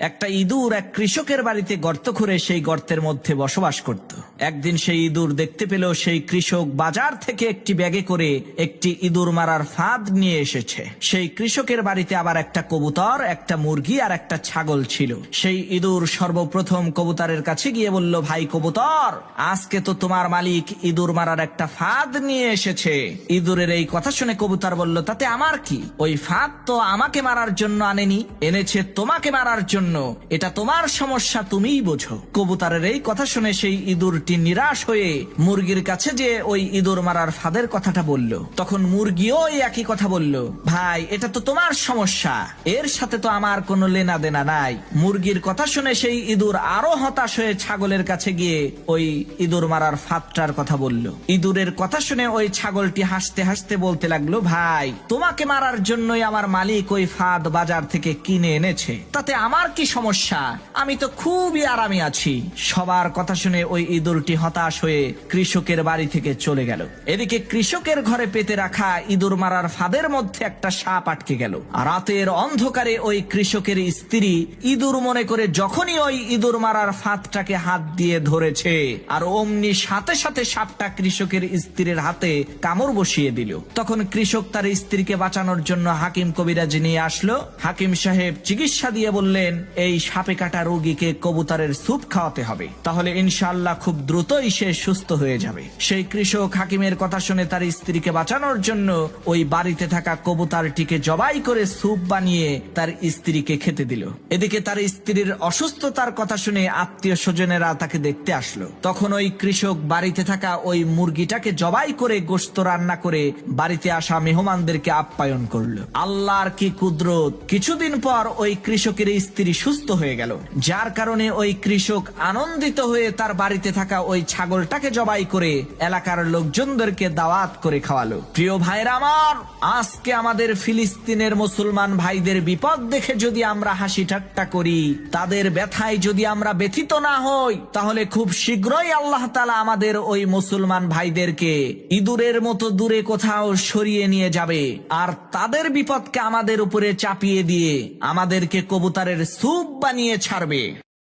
একটা ইঁদুর এক কৃষকের বাড়িতে গর্ত খুঁড়ে সেই গর্তের মধ্যে বসবাস করত। একদিন সেই ইঁদুর দেখতে পেল সেই কৃষক বাজার থেকে একটি ব্যাগে করে একটি ইঁদুর মারার ফাঁদ নিয়ে এসেছে। সেই কৃষকের বাড়িতে আবার একটা কবুতর, একটা মুরগি আর একটা ছাগল ছিল। সেই ইঁদুর সর্বপ্রথম কবুতরের কাছে গিয়ে বলল, ভাই কবুতর, আজকে তো তোমার মালিক ইঁদুর মারার একটা ফাঁদ নিয়ে এসেছে। ইঁদুরের এই কথা শুনে কবুতর বলল, তাতে আমার কি? ওই ফাঁদ তো আমাকে মারার জন্য আনেনি, এনেছে তোমাকে মারার জন্য। এটা তোমার সমস্যা, তুমিই বোঝো। কবুতরের এই কথা শুনে সেই ইঁদুরটি নিরাশ হয়ে মুরগির কাছে যে ওই ইঁদুর মারার ফাঁদের কথাটা বলল। তখন মুরগিও এই একই কথা বলল, ভাই এটা তো তোমার সমস্যা, এর সাথে তো আমার কোনো লেনা দেনা নাই। মুরগির কথা শুনে সেই ইঁদুর আরো হতাশ হয়ে ছাগলের কাছে গিয়ে ওই ইঁদুর মারার ফাঁদটার কথা বলল। ইঁদুরের কথা শুনে ওই ছাগলটি হাসতে হাসতে বলতে লাগলো, ভাই তোমাকে মারার জন্যই আমার মালিক ওই ফাঁদ বাজার থেকে কিনে এনেছে, তাতে আমার কি সমস্যা? আমি তো খুবই আরামে আছি। সবার কথা শুনে ওই ইঁদুরটি হতাশ হয়ে কৃষকের বাড়ি থেকে চলে গেল। এদিকে কৃষকের ঘরে পেতে রাখা ইঁদুর মারার ফাঁদের মধ্যে একটা সাপ আটকে গেল। রাতের অন্ধকারে ওই কৃষকের স্ত্রী ইঁদুর মনে করে যখনই ওই ইঁদুর মারার ফাঁদটাকে হাত দিয়ে ধরেছে, আর অমনি সাথে সাথে সাপটা কৃষকের স্ত্রীর হাতে কামড় বসিয়ে দিল। তখন কৃষক তার স্ত্রীকে বাঁচানোর জন্য হাকিম কবিরাজ নিয়ে আসলো। হাকিম সাহেব চিকিৎসা দিয়ে বললেন, এই সাপে কাটা রোগীকে কবুতরের স্যুপ খাওয়াতে হবে, তাহলে ইনশাআল্লাহ খুব দ্রুতই সে সুস্থ হয়ে যাবে। সেই কৃষক হাকিমের কথা শুনে তার স্ত্রীকে বাঁচানোর জন্য ওই বাড়িতে থাকা কবুতরটিকে জবাই করে স্যুপ বানিয়ে তার স্ত্রীকে খেতে দিল। এদিকে তার স্ত্রীর অসুস্থতার কথা শুনে আত্মীয় স্বজনেরা তাকে দেখতে আসলো। তখন ওই কৃষক বাড়িতে থাকা ওই মুরগিটাকে জবাই করে গোশত রান্না করে বাড়িতে আসা মেহমানদেরকে আপ্যায়ন করলো। আল্লাহর কি কুদরত! কিছুদিন পর ওই কৃষকের স্ত্রী সুস্থ হয়ে গেল, যার কারণে ওই কৃষক আনন্দিত হয়ে তার বাড়িতে থাকা ওই ছাগলটাকে জবাই করে এলাকার লোকজনদেরকে দাওয়াত করে খাওয়ালো। প্রিয় ভাইরা আমার, আজকে আমাদের ফিলিস্তিনের মুসলমান ভাইদের বিপদ দেখে যদি আমরা হাসি ঠাট্টা করি, তাদের ব্যথায় যদি আমরা ব্যথিত না হই, তাহলে খুব শীঘ্রই আল্লাহ তাআলা আমাদের ওই মুসলমান ভাইদেরকে ইঁদুরের মতো দূরে কোথাও সরিয়ে নিয়ে যাবে, আর তাদের বিপদকে আমাদের উপরে চাপিয়ে দিয়ে আমাদেরকে কবুতরের স্যুপ বানিয়ে ছাড়বে।